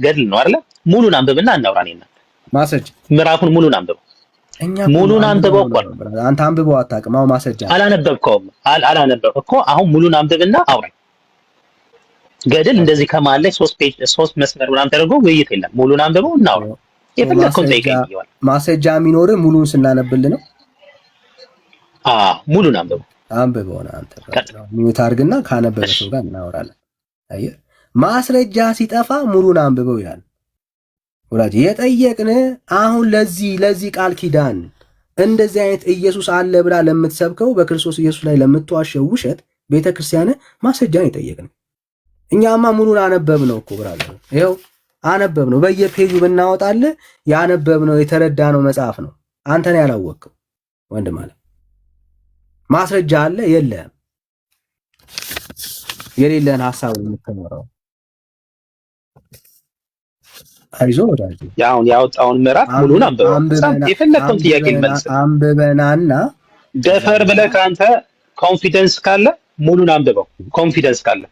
ገድል ነው አይደለ? ሙሉን አንብብና እናውራ። እኔና ማስረጃ ምዕራፉን ሙሉን አንብበው። ሙሉን አንብበው እኮ አንተ አንብበው አታውቅም። አሁን ማስረጃ አላነበብከውም እኮ። አሁን ሙሉን አንብብና አውራኝ። ገድል እንደዚህ ከመሀል ላይ 3 መስመር ምናምን ተደርጎ ውይይት የለም። ሙሉን አንብበው እናውራ። የፈለከውን ጠይቀኝ ይዋል። ማስረጃ የሚኖር ሙሉን ስናነብልህ ነው። ሙሉን አንብበው ነው አንተ ሚዩት አድርግና ካነበበ ሰው ጋር እናወራለን። አየህ ማስረጃ ሲጠፋ ሙሉን አንብበው ይላል። ወላጅ የጠየቅን አሁን ለዚህ ቃል ኪዳን እንደዚህ አይነት ኢየሱስ አለ ብላ ለምትሰብከው በክርስቶስ ኢየሱስ ላይ ለምትዋሸው ውሸት ቤተክርስቲያን ማስረጃን የጠየቅን። እኛማ ሙሉን አነበብነው እኮ ብራዘር፣ ይኸው አነበብነው። በየፔጁ ብናወጣልህ ያነበብነው የተረዳነው መጽሐፍ ነው። አንተ ነው ያላወቅከው ወንድም አለ። ማስረጃ አለ የለህም። የሌለህን ሐሳብ የምትኖረው አይዞህ ወዳጅ። ያውን ያወጣውን ምዕራፍ ሙሉን አንብበው። የፈለከውን ጥያቄ መልስ አንብበናና ደፈር ብለህ ከአንተ ኮንፊደንስ ካለ ሙሉን አንብበው። ኮንፊደንስ ካለ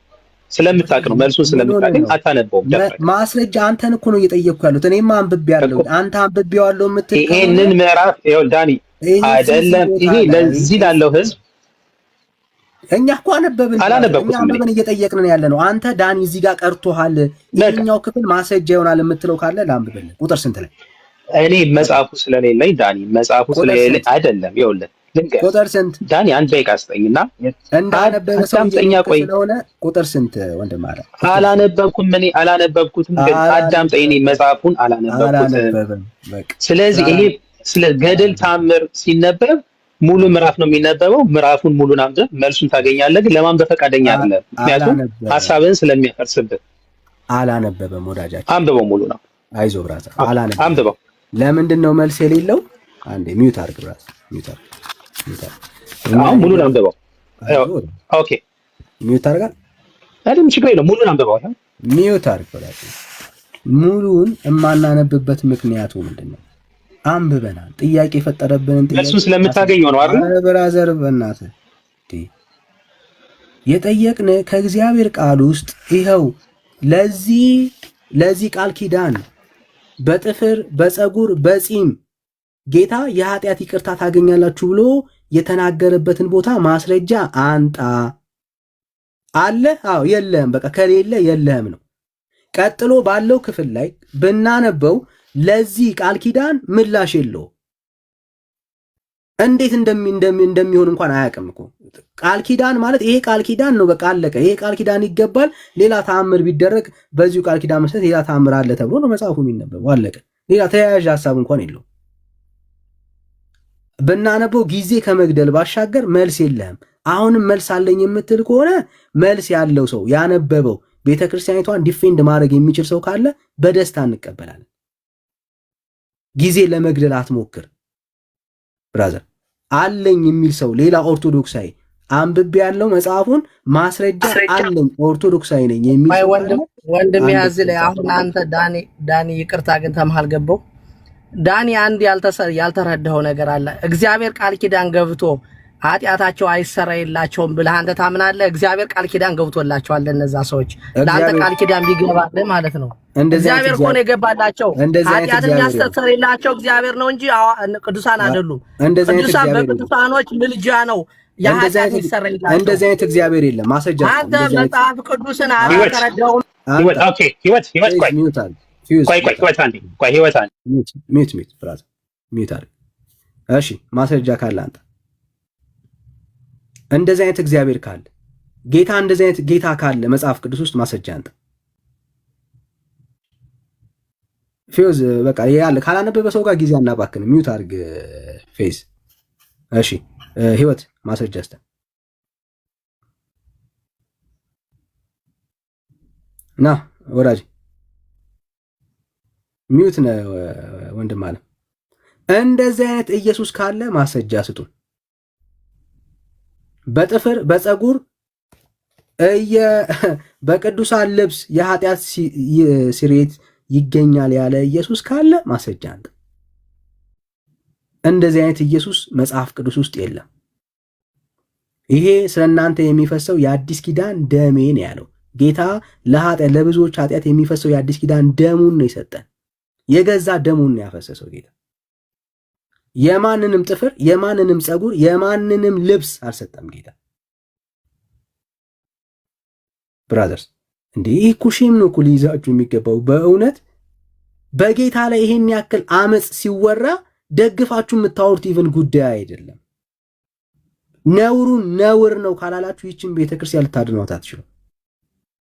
ስለምታውቅ ነው መልሱን ስለምታገኝ አታነበውም። ማስረጃ አንተን እኮ ነው እየጠየቅኩ ያሉት። እኔማ አንብቤያለሁ። አንተ አንብቤዋለሁ የምትል ይሄንን ምዕራፍ ይኸውልህ ዳኒ አይደለም ይሄ ለዚህ ላለው ህዝብ እኛ እኮ አነበብን እየጠየቅን ያለ ነው። አንተ ዳኒ እዚህ ጋር ቀርቶሃል፣ ይሄኛው ክፍል ማስረጃ ይሆናል የምትለው ካለ ላንብብልህ። ቁጥር ስንት ላይ? እኔ መጽሐፉ ስለሌለኝ ዳኒ መጽሐፉ ስለሌለኝ አይደለም። ይኸውልህ ቁጥር ስንት? ዳኒ አንድ ደቂቃ ስጠኝና እንዳነበበ ሰው ስለሆነ ቁጥር ስንት ወንድም አለ? አላነበብኩም። እኔ አላነበብኩትም፣ ግን አዳምጠኝ። እኔ መጽሐፉን አላነበብኩትም። ስለዚህ ይሄ ስለ ገድል ታምር ሲነበብ ሙሉ ምዕራፍ ነው የሚነበበው። ምዕራፉን ሙሉን አንብበህ መልሱን ታገኛለህ። ግን ለማንበብ ፈቃደኛ አይደለም፣ ምክንያቱም ሐሳብህን ስለሚያፈርስብህ። አላነበበም ወዳጃችን። አንብበው፣ ሙሉ ነው። አይዞህ ብራዘር፣ አላነበበም። አንብበው። ለምንድን ነው መልስ የሌለው? አንዴ ሚውት አድርግ ብራዘር፣ ሚውት አድርግ። አሁን ሙሉን አንብበው። ኦኬ፣ ሚውት አድርጋል። አይደለም ችግር የለውም። ሙሉን አንብበው። ሚውት አድርግ ብራዘር። ሙሉን የማናነብበት ምክንያቱ ምንድን ነው? አንብበናል። ጥያቄ የፈጠረብንን ጥያቄ መልሱን ስለምታገኘው ነው አይደል? ብራዘር በእናትህ የጠየቅን ከእግዚአብሔር ቃል ውስጥ ይኸው ለዚህ ቃል ኪዳን በጥፍር በፀጉር በፂም ጌታ የኃጢአት ይቅርታ ታገኛላችሁ ብሎ የተናገረበትን ቦታ ማስረጃ አንጣ አለ። አዎ የለህም። በቃ ከሌለ የለህም ነው። ቀጥሎ ባለው ክፍል ላይ ብናነበው ለዚህ ቃል ኪዳን ምላሽ የለው። እንዴት እንደሚሆን እንኳን አያውቅም እኮ። ቃል ኪዳን ማለት ይሄ ቃል ኪዳን ነው፣ በቃ አለቀ። ይሄ ቃል ኪዳን ይገባል። ሌላ ተአምር ቢደረግ በዚሁ ቃል ኪዳን መሰረት ሌላ ተአምር አለ ተብሎ ነው መጽሐፉ የሚነበበው። አለቀ። ሌላ ተያያዥ ሐሳብ እንኳን የለው። ብናነበው ጊዜ ከመግደል ባሻገር መልስ የለህም። አሁንም መልስ አለኝ የምትል ከሆነ መልስ ያለው ሰው ያነበበው ቤተክርስቲያኒቷን ዲፌንድ ማድረግ የሚችል ሰው ካለ በደስታ እንቀበላለን። ጊዜ ለመግደል አትሞክር ብራዘር። አለኝ የሚል ሰው ሌላ ኦርቶዶክሳዊ አንብቤ ያለው መጽሐፉን ማስረጃ አለኝ ኦርቶዶክሳዊ ነኝ የሚል ወንድም ያዝ ላይ አሁን አንተ ዳኒ ይቅርታ ግን ተመሃል ገባው። ዳኒ አንድ ያልተረዳው ነገር አለ። እግዚአብሔር ቃል ኪዳን ገብቶ ኃጢአታቸው አይሰረይላቸውም ብለህ አንተ ታምናለህ? እግዚአብሔር ቃል ኪዳን ገብቶላቸዋል ለነዛ ሰዎች። ለአንተ ቃል ኪዳን ቢገባልህ ማለት ነው። እግዚአብሔር እኮ ነው የገባላቸው። ኃጢአትን የሚያስተሰርይላቸው እግዚአብሔር ነው እንጂ ቅዱሳን አይደሉም። ቅዱሳን በቅዱሳኖች ምልጃ ነው የኃጢአት ይሰረይላቸው። እንደዚህ አይነት እግዚአብሔር የለም። ማስረጃ አንተ መጽሐፍ ቅዱስን አልተረዳውም። ኦኬ ህይወት እሺ ማስረጃ ካለ አንተ እንደዚህ አይነት እግዚአብሔር ካለ ጌታ እንደዚህ አይነት ጌታ ካለ መጽሐፍ ቅዱስ ውስጥ ማስረጃ አንተ ፌዝ በቃ ያለ ካላነበበ ሰው ጋር ጊዜ አናባክን። ሚውት አድርግ ፌዝ። እሺ ህይወት ማስረጃ እስተ ና ወራጅ ሚውት ነው ወንድም አለ። እንደዚህ አይነት ኢየሱስ ካለ ማስረጃ ስጡን። በጥፍር በፀጉር በቅዱሳን ልብስ የኃጢአት ስርየት ይገኛል ያለ ኢየሱስ ካለ ማስረጃ አንተ። እንደዚህ አይነት ኢየሱስ መጽሐፍ ቅዱስ ውስጥ የለም። ይሄ ስለናንተ የሚፈሰው የአዲስ ኪዳን ደሜ ነው ያለው ጌታ። ለብዙዎች ኃጢአት የሚፈሰው የአዲስ ኪዳን ደሙን ነው የሰጠን። የገዛ ደሙን ነው ያፈሰሰው ጌታ። የማንንም ጥፍር የማንንም ፀጉር የማንንም ልብስ አልሰጠም ጌታ። ብራዘርስ እንዴ ይህ ኩሽም ነው እኮ ሊይዛችሁ የሚገባው። በእውነት በጌታ ላይ ይሄን ያክል አመፅ ሲወራ ደግፋችሁ የምታወሩት ኢቭን ጉዳይ አይደለም። ነውሩን ነውር ነው ካላላችሁ ይችን ቤተክርስቲያን ልታድኗት አትችሉም።